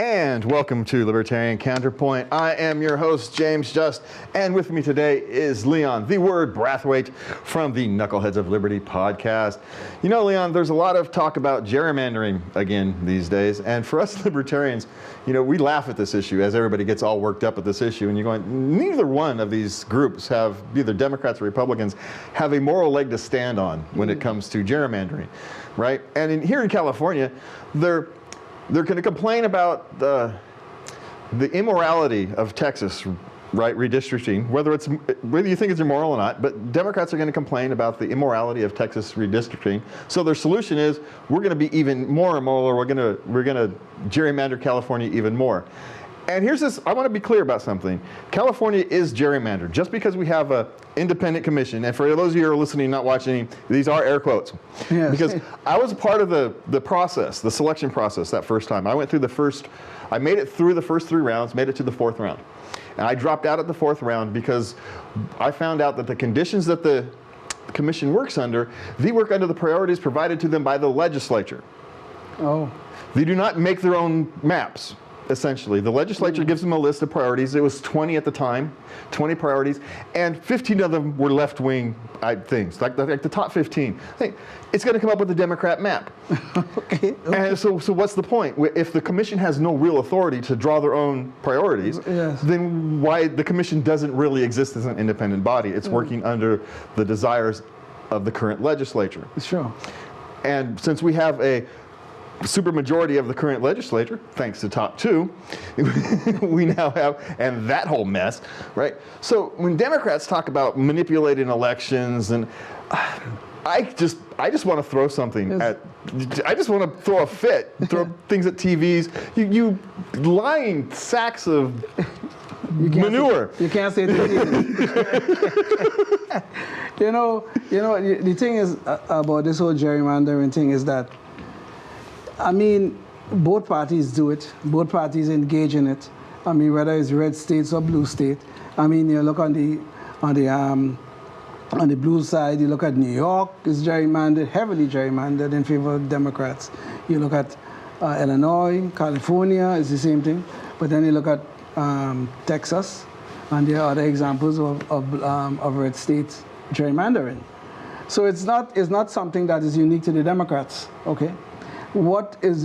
And welcome to Libertarian Counterpoint. I am your host, James Just, and with me today is Leon, the word Brathwaite, from the Knuckleheads of Liberty podcast. You know, Leon, there's a lot of talk about gerrymandering again these days, and for us libertarians, you know, we laugh at this issue as everybody gets all worked up at this issue, and you're going, neither one of these groups have, either Democrats or Republicans, have a moral leg to stand on when it comes to gerrymandering, right? And here in California, they're going to complain about the immorality of Texas, right, redistricting, whether you think it's immoral or not, but Democrats are going to complain about the immorality of Texas redistricting. So their solution is, we're going to be even more immoral, or we're going to gerrymander California even more. And here's this, I want to be clear about something. California is gerrymandered. Just because we have an independent commission, and for those of you who are listening, not watching, these are air quotes. Yes. Because I was a part of the process, the selection process that first time. I made it through the first 3 rounds, made it to the 4th round. And I dropped out at the 4th round because I found out that the conditions that the commission works under, they work under the priorities provided to them by the legislature. Oh. They do not make their own maps. Essentially, the legislature gives them a list of priorities. It was 20 at the time, 20 priorities, and 15 of them were left-wing things, like the top 15. I think it's going to come up with a Democrat map. Okay. And so what's the point? If the commission has no real authority to draw their own priorities, yes, then why the commission doesn't really exist as an independent body? It's working under the desires of the current legislature. Sure. And since we have a supermajority of the current legislature, thanks to top 2, we now have, and that whole mess, right? So when Democrats talk about manipulating elections, and I just want to throw something I just want to throw a fit, throw things at TVs. You lying sacks of manure. You can't say it. You know, the thing is about this whole gerrymandering thing is that, I mean, both parties do it. Both parties engage in it. I mean, whether it's red states or blue state. I mean, you look on the blue side. You look at New York is gerrymandered, heavily gerrymandered in favor of Democrats. You look at Illinois, California is the same thing. But then you look at Texas, and there are other examples of red states gerrymandering. So it's not something that is unique to the Democrats. Okay. What is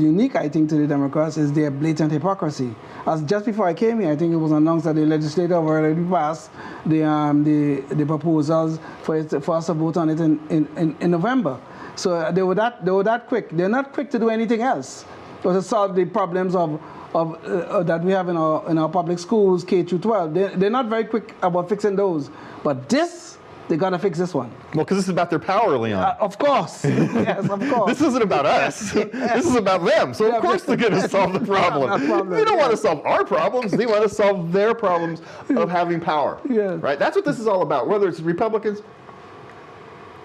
unique, I think, to the Democrats is their blatant hypocrisy. As just before I came here, I think it was announced that the legislature already passed the proposals for us to vote on it in November. So they were that quick. They're not quick to do anything else, or to solve the problems that we have in our public schools, K through 12. They're not very quick about fixing those. But they got to fix this one. Well, because this is about their power, Leon. Of course. Yes, of course. This isn't about us. This is about them. So, of course, they're going to solve the problem. They don't want to solve our problems. They want to solve their problems of having power. Yeah. Right? That's what this is all about. Whether it's Republicans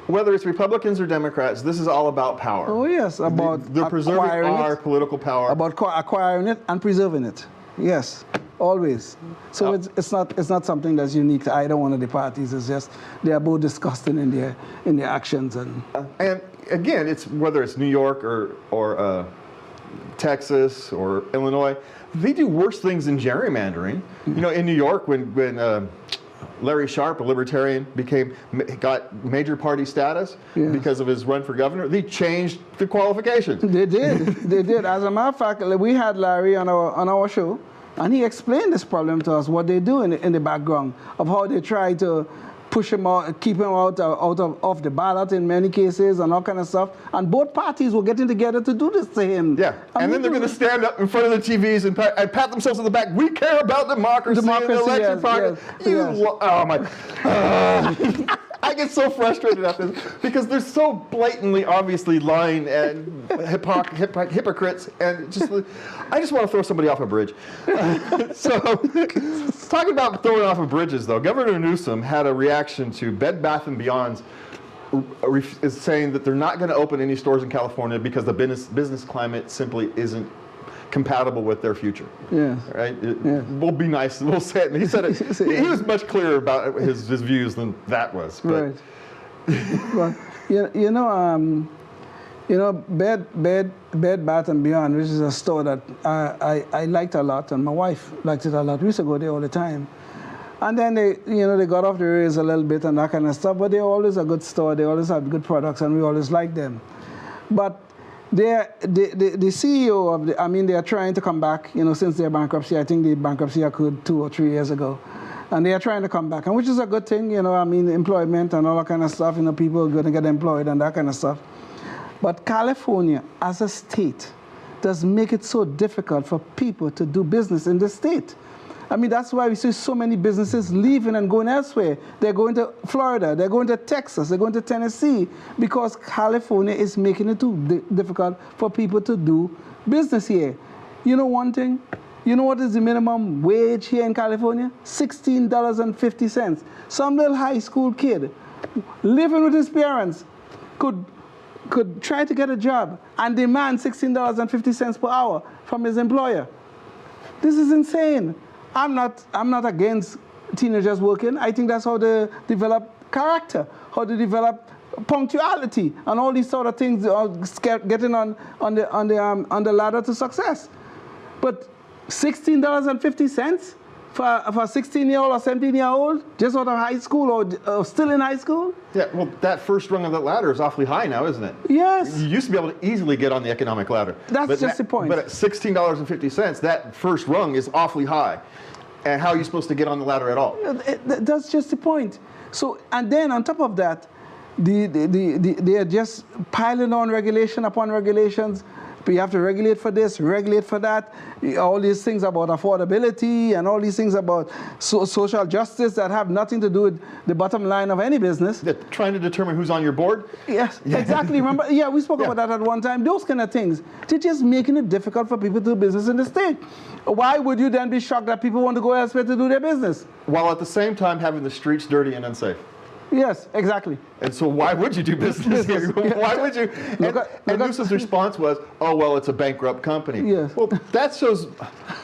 or Democrats, this is all about power. Oh, yes. They're preserving our political power. About acquiring it and preserving it. Yes. Always. So it's not something that's unique to either one of the parties. It's just they are both disgusting in their actions and again, it's whether it's New York or Texas or Illinois, they do worse things than gerrymandering. You know, in New York when Larry Sharp, a libertarian, got major party status because of his run for governor, they changed the qualifications. They did. They did. As a matter of fact, we had Larry on our show. And he explained this problem to us, what they do in the background, of how they try to push him out, keep him out of the ballot in many cases and all kind of stuff. And both parties were getting together to do this to him. Yeah, and then they're going to stand up in front of the TVs and pat themselves on the back. We care about democracy and the election process. Oh my. I get so frustrated after this because they're so blatantly, obviously lying and hypocrites, and I just want to throw somebody off a bridge. So, talking about throwing off of bridges, though, Governor Newsom had a reaction to Bed Bath & Beyond's is saying that they're not going to open any stores in California because the business climate simply isn't compatible with their future. Yeah. Right? We'll be nice. We'll say it. He said it. He was much clearer about his views than that was. But. Right. Well, You know, Bed Bath and Beyond, which is a store that I liked a lot, and my wife liked it a lot. We used to go there all the time. And then they got off the rails a little bit and that kind of stuff, but they're always a good store. They always have good products, and we always like them. But the CEO they are trying to come back, since their bankruptcy. I think the bankruptcy occurred 2 or 3 years ago. And they are trying to come back, and which is a good thing, employment and all that kind of stuff, people are going to get employed and that kind of stuff. But California, as a state, does make it so difficult for people to do business in the state. That's why we see so many businesses leaving and going elsewhere. They're going to Florida, they're going to Texas, they're going to Tennessee, because California is making it too difficult for people to do business here. You know one thing? You know what is the minimum wage here in California? $16.50. Some little high school kid living with his parents could try to get a job and demand $16.50 per hour from his employer. This is insane. I'm not against teenagers working. I think that's how they develop character, how they develop punctuality, and all these sort of things, getting on the ladder to success. But $16.50 for a 16-year-old or 17-year-old just out of high school or still in high school? Yeah, well, that first rung of that ladder is awfully high now, isn't it? Yes. You used to be able to easily get on the economic ladder. That's just the point. But at $16.50, that first rung is awfully high. And how are you supposed to get on the ladder at all? That's just the point. So, and then on top of that, they are just piling on regulation upon regulations. You have to regulate for this, regulate for that. All these things about affordability and all these things about social justice that have nothing to do with the bottom line of any business. They're trying to determine who's on your board? Yes, exactly. Remember? Yeah, we spoke about that at one time. Those kind of things. They're just making it difficult for people to do business in the state. Why would you then be shocked that people want to go elsewhere to do their business? While at the same time having the streets dirty and unsafe. Yes, exactly. And so why would you do business here? Why would you? And Newsom's response was, oh, well, it's a bankrupt company. Yes. Well, that shows,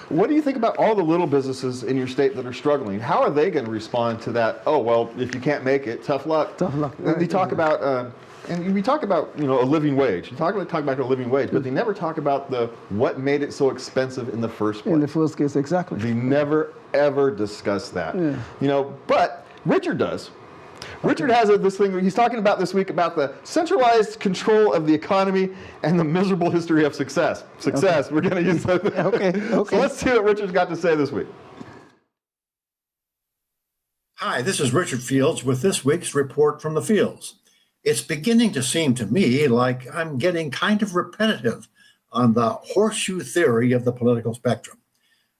what do you think about all the little businesses in your state that are struggling? How are they going to respond to that? Oh, well, if you can't make it, tough luck. Tough luck. And we talk about, and we talk about, a living wage. You talk about a living wage, but they never talk about what made it so expensive in the first place. In the first case, exactly. They never, ever discuss that. Yeah. But Richard does. Richard has this thing he's talking about this week about the centralized control of the economy and the miserable history of success. Okay. We're going to use that. Okay. So let's see what Richard's got to say this week. Hi, this is Richard Fields with this week's report from the fields. It's beginning to seem to me like I'm getting kind of repetitive on the horseshoe theory of the political spectrum.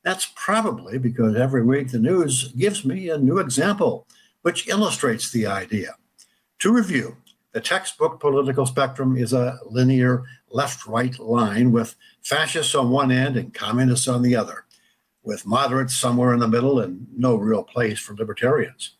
That's probably because every week the news gives me a new example which illustrates the idea. To review, the textbook political spectrum is a linear left-right line with fascists on one end and communists on the other, with moderates somewhere in the middle and no real place for libertarians.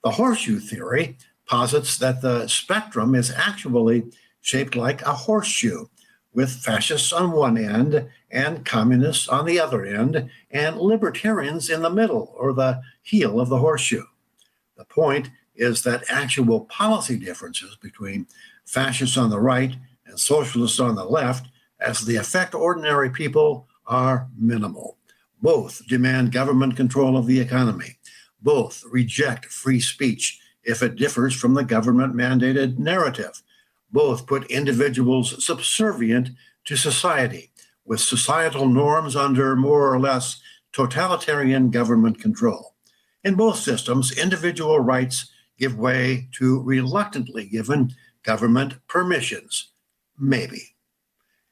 The horseshoe theory posits that the spectrum is actually shaped like a horseshoe, with fascists on one end and communists on the other end, and libertarians in the middle, or the heel of the horseshoe. The point is that actual policy differences between fascists on the right and socialists on the left, as they affect ordinary people, are minimal. Both demand government control of the economy. Both reject free speech if it differs from the government-mandated narrative. Both put individuals subservient to society, with societal norms under more or less totalitarian government control. In both systems, individual rights give way to reluctantly given government permissions. Maybe.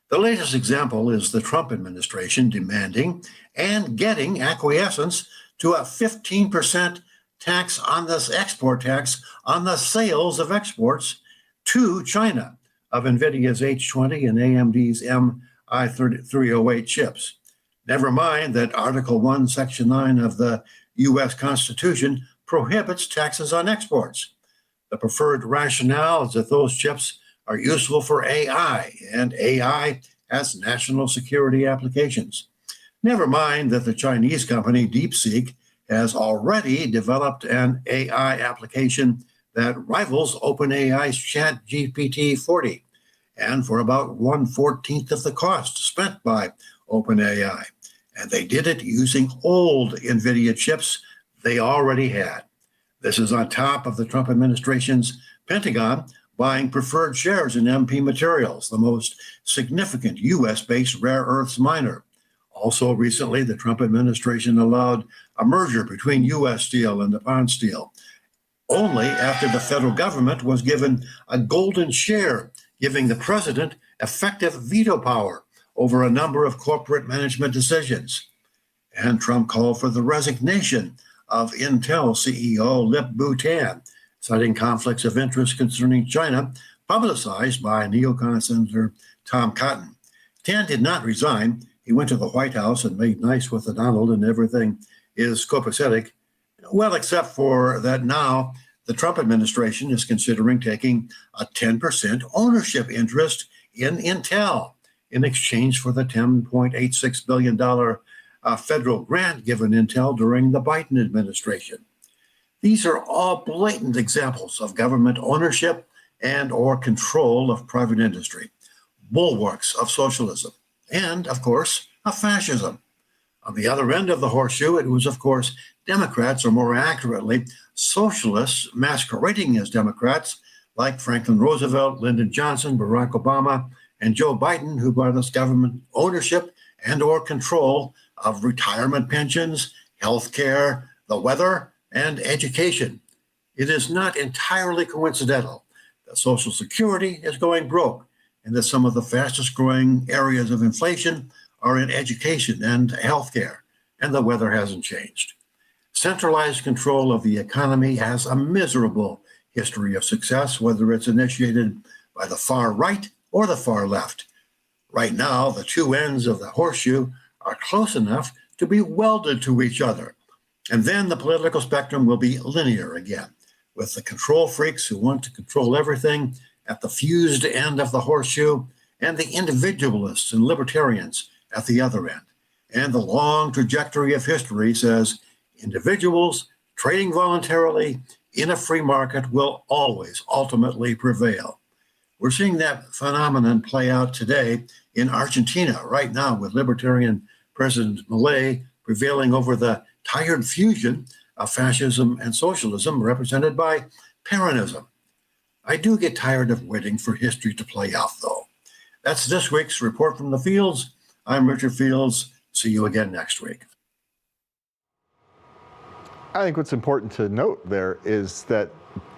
The latest example is the Trump administration demanding and getting acquiescence to a 15% tax on this export tax on the sales of exports to China of NVIDIA's H20 and AMD's MI308 chips. Never mind that Article 1, Section 9 of the U.S. Constitution prohibits taxes on exports. The preferred rationale is that those chips are useful for AI, and AI has national security applications. Never mind that the Chinese company DeepSeek has already developed an AI application that rivals OpenAI's ChatGPT 40. and for about 1/14 of the cost spent by OpenAI. And they did it using old NVIDIA chips they already had. This is on top of the Trump administration's Pentagon buying preferred shares in MP Materials, the most significant U.S.-based rare earths miner. Also recently, the Trump administration allowed a merger between U.S. Steel and Nippon Steel, only after the federal government was given a golden share, giving the president effective veto power over a number of corporate management decisions. And Trump called for the resignation of Intel CEO Lip-Bu Tan, citing conflicts of interest concerning China, publicized by neocon Senator Tom Cotton. Tan did not resign. He went to the White House and made nice with the Donald, and everything is copacetic. Well, except for that now the Trump administration is considering taking a 10% ownership interest in Intel in exchange for the $10.86 billion federal grant given Intel during the Biden administration. These are all blatant examples of government ownership and or control of private industry, bulwarks of socialism, and, of course, of fascism. On the other end of the horseshoe, it was, of course, Democrats, or more accurately, socialists masquerading as Democrats, like Franklin Roosevelt, Lyndon Johnson, Barack Obama, and Joe Biden, who brought us government ownership and or control of retirement pensions, health care, the weather, and education. It is not entirely coincidental that Social Security is going broke and that some of the fastest growing areas of inflation are in education and healthcare, and the weather hasn't changed. Centralized control of the economy has a miserable history of success, whether it's initiated by the far right or the far left. Right now, the two ends of the horseshoe are close enough to be welded to each other. And then the political spectrum will be linear again, with the control freaks who want to control everything at the fused end of the horseshoe, and the individualists and libertarians at the other end. And the long trajectory of history says individuals trading voluntarily in a free market will always ultimately prevail. We're seeing that phenomenon play out today in Argentina right now, with Libertarian President Milei prevailing over the tired fusion of fascism and socialism represented by Peronism. I do get tired of waiting for history to play out, though. That's this week's Report from the Fields. I'm Richard Fields. See you again next week. I think what's important to note there is that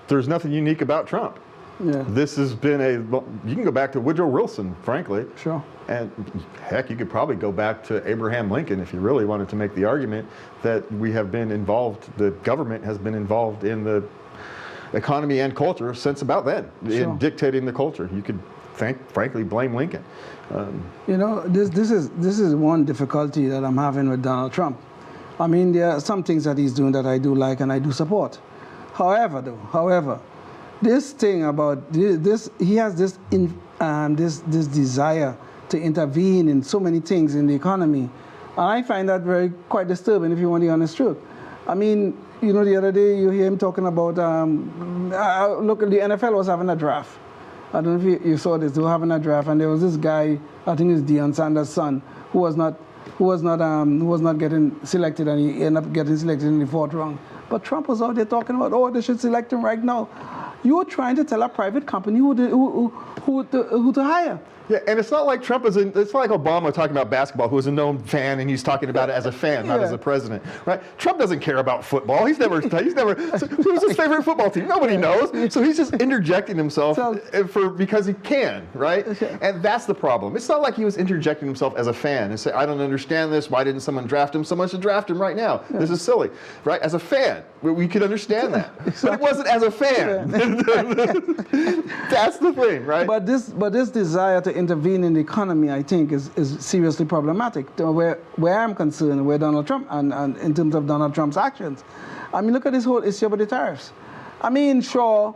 there's nothing unique about Trump. Yeah. This has been you can go back to Woodrow Wilson, frankly. Sure. And heck, you could probably go back to Abraham Lincoln if you really wanted to make the argument that we have been involved, the government has been involved in the economy and culture since about then, Sure. in dictating the culture. You could frankly blame Lincoln. You know, this is one difficulty that I'm having with Donald Trump. I mean, there are some things that he's doing that I do like and I do support. However, this thing about this, he has this desire to intervene in so many things in the economy, and I find that quite disturbing, if you want the honest truth. I mean, you know, the other day you hear him talking about look, the NFL was having a draft. I don't know if you saw this. They were having a draft, and there was this guy, I think it's Deion Sanders' son, who was not getting selected, and he ended up getting selected in the 4th round. But Trump was out there talking about, oh, they should select him right now. You're trying to tell a private company who to hire. Yeah, and it's not like Trump it's like Obama talking about basketball, who is a known fan, and he's talking about it as a fan, not as a president, right? Trump doesn't care about football. Who's his favorite football team? Nobody knows. So he's just interjecting himself because he can, right? And that's the problem. It's not like he was interjecting himself as a fan and say, I don't understand this. Why didn't someone draft him? Someone should draft him right now. Yeah. This is silly, right? As a fan, we could understand that. Exactly. But it wasn't as a fan. That's the thing, right? But this desire to intervene in the economy, I think, is seriously problematic. Where I'm concerned, where Donald Trump, and in terms of Donald Trump's actions, I mean, look at this whole issue about the tariffs. I mean, sure,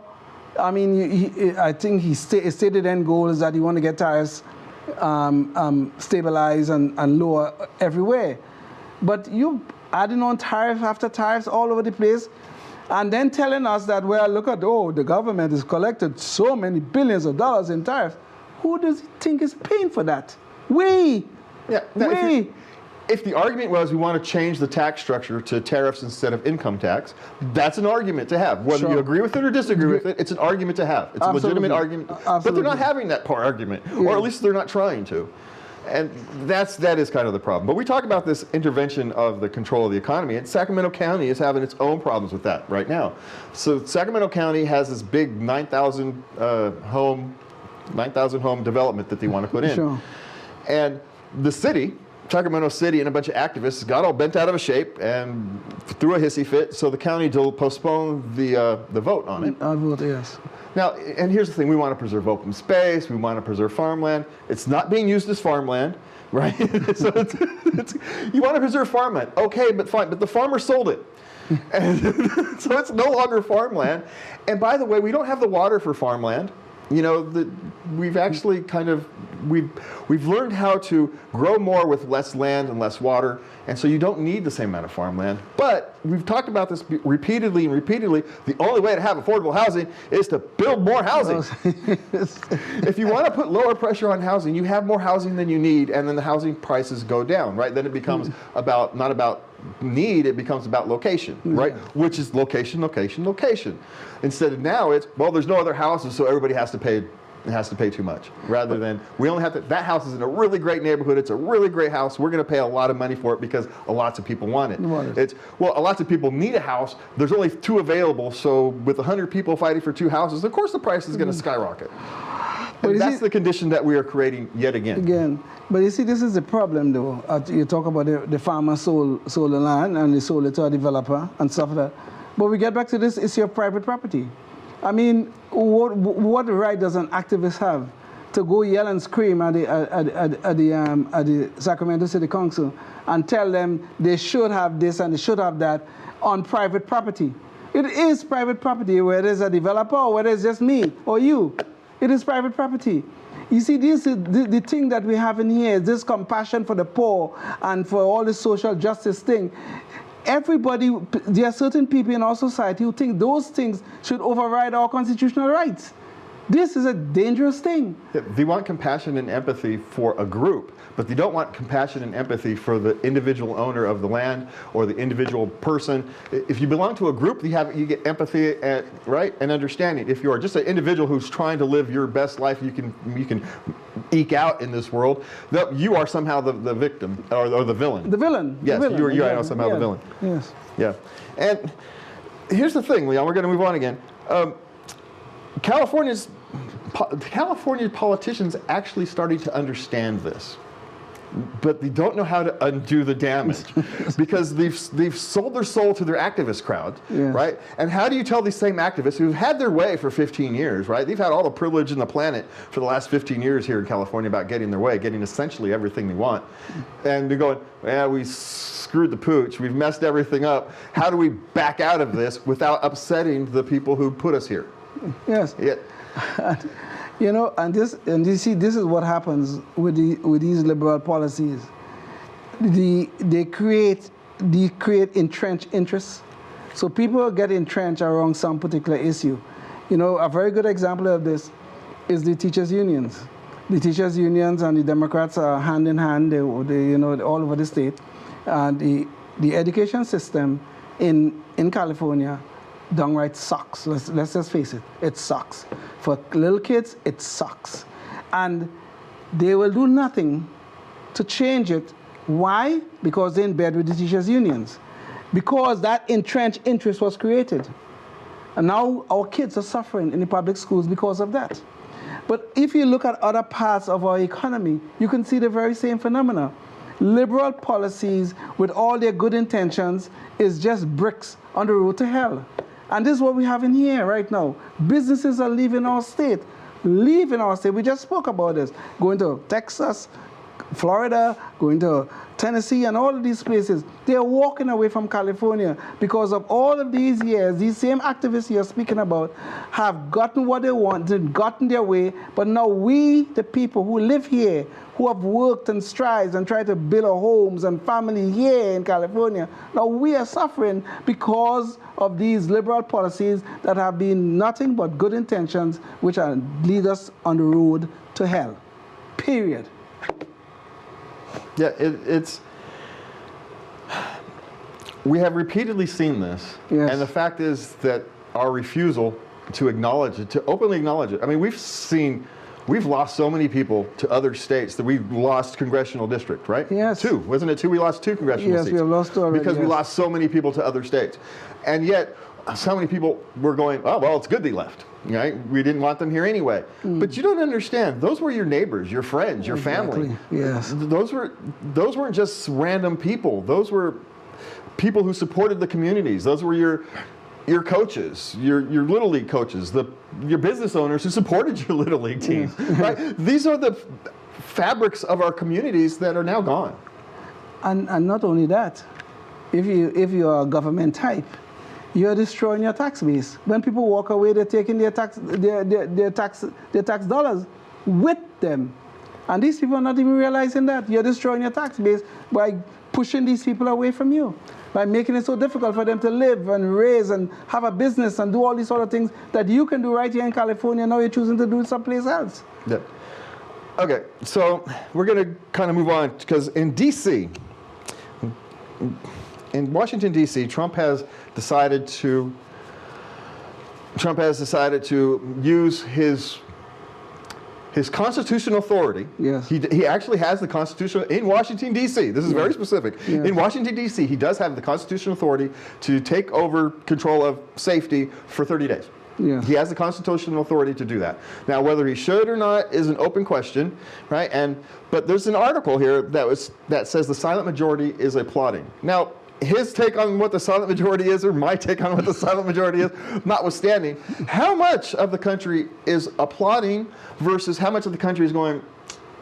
I mean, I think his stated end goal is that he want to get tariffs stabilized and lower everywhere. But you adding on tariff after tariffs all over the place, and then telling us that, well, look at, the government has collected so many billions of dollars in tariffs. Who does he think is paying for that? We. Yeah. Now, We. if the argument was we want to change the tax structure to tariffs instead of income tax, that's an argument to have. Whether you Sure. agree with it or disagree with it, it's an argument to have. It's a legitimate argument. But they're Absolutely. not having that argument, Yeah. or at least they're not trying to. And that is kind of the problem. But we talk about this intervention of the control of the economy, and Sacramento County is having its own problems with that right now. So Sacramento County has this big 9,000 home development that they want to put in. Sure. And the city, Sacramento City, and a bunch of activists got all bent out of shape and threw a hissy fit, so the county postponed the vote on it. I vote yes. Now, and here's the thing, we want to preserve open space, we want to preserve farmland. It's not being used as farmland, right? So you want to preserve farmland, okay, but fine, but the farmer sold it. And so it's no longer farmland. And by the way, we don't have the water for farmland. You know, we've actually we've learned how to grow more with less land and less water, and so you don't need the same amount of farmland. But we've talked about this repeatedly and repeatedly. The only way to have affordable housing is to build more housing. If you want to put lower pressure on housing, you have more housing than you need, and then the housing prices go down, right? Then it becomes not about need, it becomes about location, right? Which is location, location, location. Instead of now, it's, well, there's no other houses, so everybody has to pay too much. Rather than, we only have to, that house is in a really great neighborhood, it's a really great house, we're going to pay a lot of money for it because lots of people want it. It's, well, lots of people need a house, there's only 2 available, so with 100 people fighting for 2 houses, of course the price is going to skyrocket. And that's the condition that we are creating yet again. But you see, this is the problem, though. You talk about the farmer sold the land and they sold it to a developer and stuff like that. But we get back to this issue of private property. I mean, what right does an activist have to go yell and scream at the Sacramento City Council and tell them they should have this and they should have that on private property? It is private property, whether it's a developer or whether it's just me or you. It is private property. You see, this is the thing that we have in here is this compassion for the poor and for all this social justice thing. Everybody, there are certain people in our society who think those things should override our constitutional rights. This is a dangerous thing. Yeah, they want compassion and empathy for a group, but they don't want compassion and empathy for the individual owner of the land or the individual person. If you belong to a group, you get empathy right, and understanding. If you're just an individual who's trying to live your best life you can eke out in this world, you are somehow the victim or the villain. The villain. Yes, the villain. you are somehow the villain. Yes. Yeah. And here's the thing, Leon, we're going to move on again. California politicians actually starting to understand this, but they don't know how to undo the damage because they've sold their soul to their activist crowd, right? And how do you tell these same activists who've had their way for 15 years, right? They've had all the privilege in the planet for the last 15 years here in California about getting their way, getting essentially everything they want. And they're going, yeah, we screwed the pooch, we've messed everything up. How do we back out of this without upsetting the people who put us here? Yes. Yeah. You know, and you see, this is what happens with these liberal policies. They create entrenched interests. So people get entrenched around some particular issue. You know, a very good example of this is the teachers' unions. The teachers' unions and the Democrats are hand in hand. They you know, all over the state. And the education system in California downright sucks. Let's just face it. It sucks. For little kids, it sucks. And they will do nothing to change it. Why? Because they're in bed with the teachers' unions. Because that entrenched interest was created. And now our kids are suffering in the public schools because of that. But if you look at other parts of our economy, you can see the very same phenomena. Liberal policies, with all their good intentions, is just bricks on the road to hell. And this is what we have in here right now. Businesses are leaving our state. We just spoke about this. Going to Texas, Florida, going to Tennessee, and all of these places. They're walking away from California because of all of these years. These same activists you're speaking about have gotten what they wanted, gotten their way, but now we, the people who live here, who have worked and strived and tried to build our homes and family here in California, now we are suffering because of these liberal policies that have been nothing but good intentions, which lead us on the road to hell. Period. Yeah, we have repeatedly seen this, yes. And the fact is that our refusal to acknowledge it, to openly acknowledge it. I mean, we've lost so many people to other states that we've lost congressional district, right? Yes. 2, wasn't it 2? We lost 2 congressional seats. Yes, we have lost 2 already. Because we lost so many people to other states. And yet, so many people were going, oh, well, it's good they left. Right? We didn't want them here anyway. But you don't understand. Those were your neighbors, your friends, your family. Yes. Those weren't just random people. Those were people who supported the communities. Those were your coaches, your little league coaches, your business owners who supported your little league teams. Right? These are the fabrics of our communities that are now gone. And not only that, if you are a government type, you're destroying your tax base. When people walk away, they're taking their tax dollars with them. And these people are not even realizing that. You're destroying your tax base by pushing these people away from you, by making it so difficult for them to live and raise and have a business and do all these other things that you can do right here in California. Now you're choosing to do it someplace else. Yeah. Okay, so we're going to kind of move on, because in D.C., in Washington, D.C., Trump has decided to use his constitutional authority. Yes. He actually has the constitutional in Washington, D.C. This is very specific. Yeah. In Washington, D.C., he does have the constitutional authority to take over control of safety for 30 days. Yeah. He has the constitutional authority to do that. Now, whether he should or not is an open question, right? But there's an article here that says the silent majority is applauding. Now, his take on what the silent majority is, or my take on what the silent majority is, notwithstanding, how much of the country is applauding versus how much of the country is going,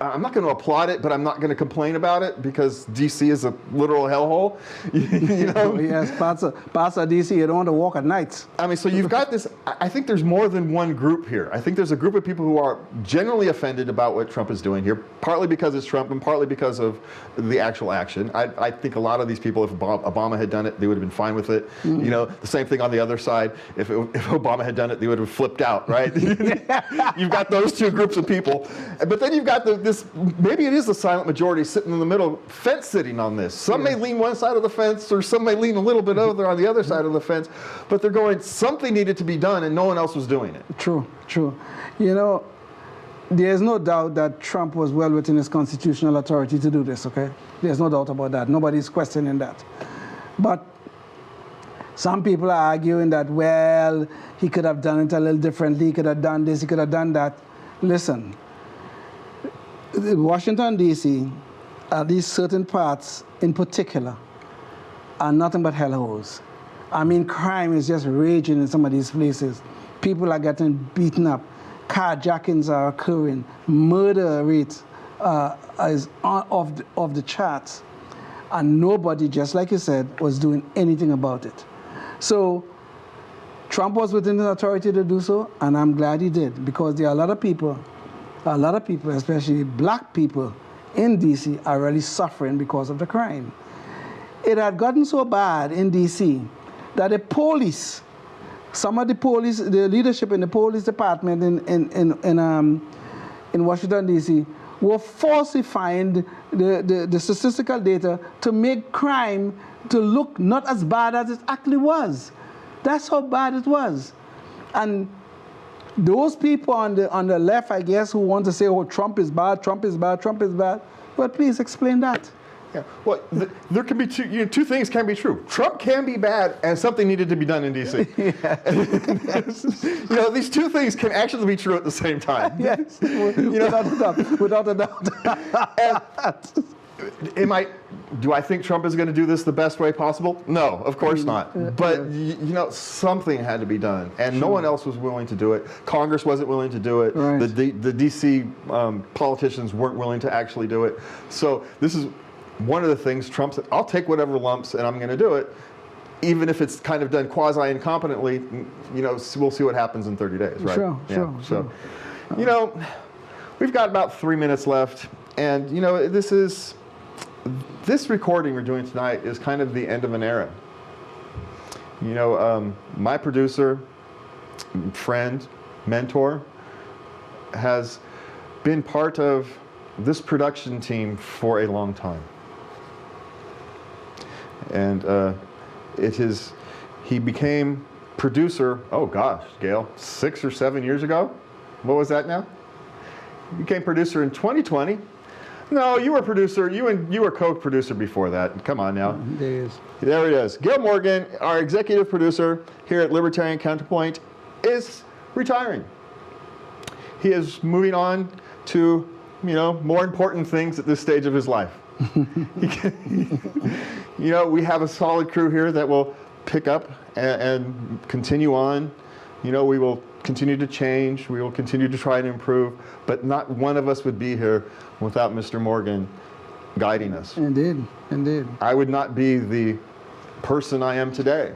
I'm not going to applaud it, but I'm not going to complain about it because D.C. is a literal hellhole. You know? Yes, parts of D.C. you don't want to walk at night. I mean, so you've got this. I think there's more than one group here. I think there's a group of people who are generally offended about what Trump is doing here, partly because it's Trump and partly because of the actual action. I think a lot of these people, if Obama had done it, they would have been fine with it. Mm-hmm. You know, the same thing on the other side. If Obama had done it, they would have flipped out, right? You've got those two groups of people. But then you've got maybe it is the silent majority sitting in the middle, fence sitting on this. Some may lean one side of the fence, or some may lean a little bit over on the other side of the fence, but they're going, something needed to be done and no one else was doing it. True. You know, there's no doubt that Trump was well within his constitutional authority to do this, okay? There's no doubt about that. Nobody's questioning that. But some people are arguing that, well, he could have done it a little differently, he could have done this, he could have done that. Listen, Washington, D.C., these certain parts in particular are nothing but hellholes. I mean, crime is just raging in some of these places. People are getting beaten up. Carjackings are occurring. Murder rate is off the charts. And nobody, just like you said, was doing anything about it. So Trump was within his authority to do so, and I'm glad he did, because there are a lot of people, especially black people in D.C., are really suffering because of the crime. It had gotten so bad in D.C. that the police, some of the police, the leadership in the police department in Washington, D.C., were falsifying the statistical data to make crime to look not as bad as it actually was. That's how bad it was. And those people on the left, I guess, who want to say, oh, Trump is bad, well, please explain that. Yeah. Well, there can be two things can be true. Trump can be bad, and something needed to be done in D.C. Yeah. These two things can actually be true at the same time. Yes, without a doubt. Do I think Trump is going to do this the best way possible? No, of course not. But something had to be done, and no one else was willing to do it. Congress wasn't willing to do it. Right. The DC politicians weren't willing to actually do it. So this is one of the things Trump said, I'll take whatever lumps and I'm going to do it, even if it's kind of done quasi-incompetently. We'll see what happens in 30 days, right? Sure. We've got about 3 minutes left, and this recording we're doing tonight is kind of the end of an era. My producer, friend, mentor, has been part of this production team for a long time. And he became producer, oh gosh, Gail, 6 or 7 years ago? What was that now? He became producer in 2020. No, you were producer. You were co-producer before that. Come on now. There it is. Gail Morgan, our executive producer here at Libertarian Counterpoint, is retiring. He is moving on to, more important things at this stage of his life. We have a solid crew here that will pick up and continue on. We will continue to change. We will continue to try and improve. But not one of us would be here without Mr. Morgan guiding us. Indeed. I would not be the person I am today.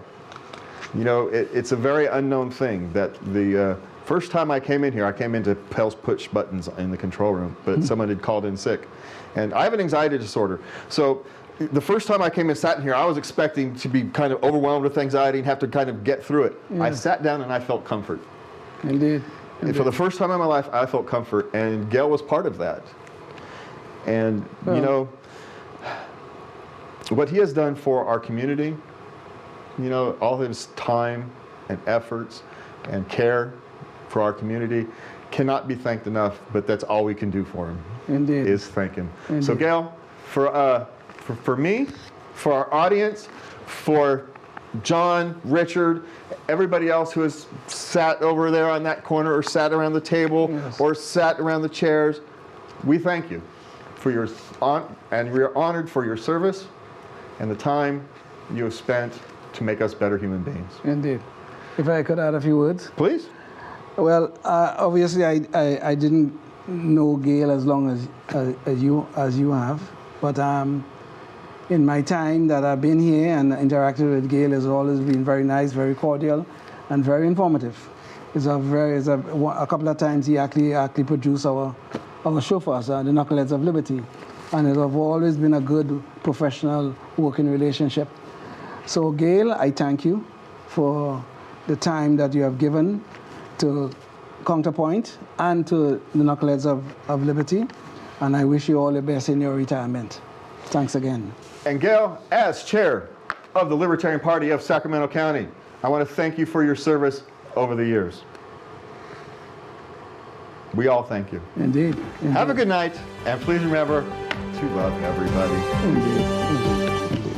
It's a very unknown thing that the first time I came in here, I came in to push buttons in the control room, but someone had called in sick. And I have an anxiety disorder. So the first time I came and sat in here, I was expecting to be kind of overwhelmed with anxiety and have to kind of get through it. Yeah. I sat down and I felt comfort. Indeed. And for the first time in my life, I felt comfort, and Gail was part of that. And, what he has done for our community, all his time and efforts and care for our community cannot be thanked enough, but that's all we can do for him. Indeed. Is thank him. Indeed. So Gail, for me, for our audience, for John, Richard, everybody else who has sat over there on that corner or sat around the table or sat around the chairs, we thank you for and we are honored for your service and the time you have spent to make us better human beings. Indeed. If I could add a few words. Please. Well, obviously I didn't know Gail as long as you have, but in my time that I've been here and interacted with Gail has always been very nice, very cordial, and very informative. A couple of times he actually produced our show for us, the Knuckleheads of Liberty, and it has always been a good professional working relationship. So Gail, I thank you for the time that you have given to Counterpoint and to the Knuckleheads of Liberty, and I wish you all the best in your retirement. Thanks again. And Gail, as chair of the Libertarian Party of Sacramento County, I want to thank you for your service over the years. We all thank you. Indeed. Have a good night, and please remember to love everybody. Indeed.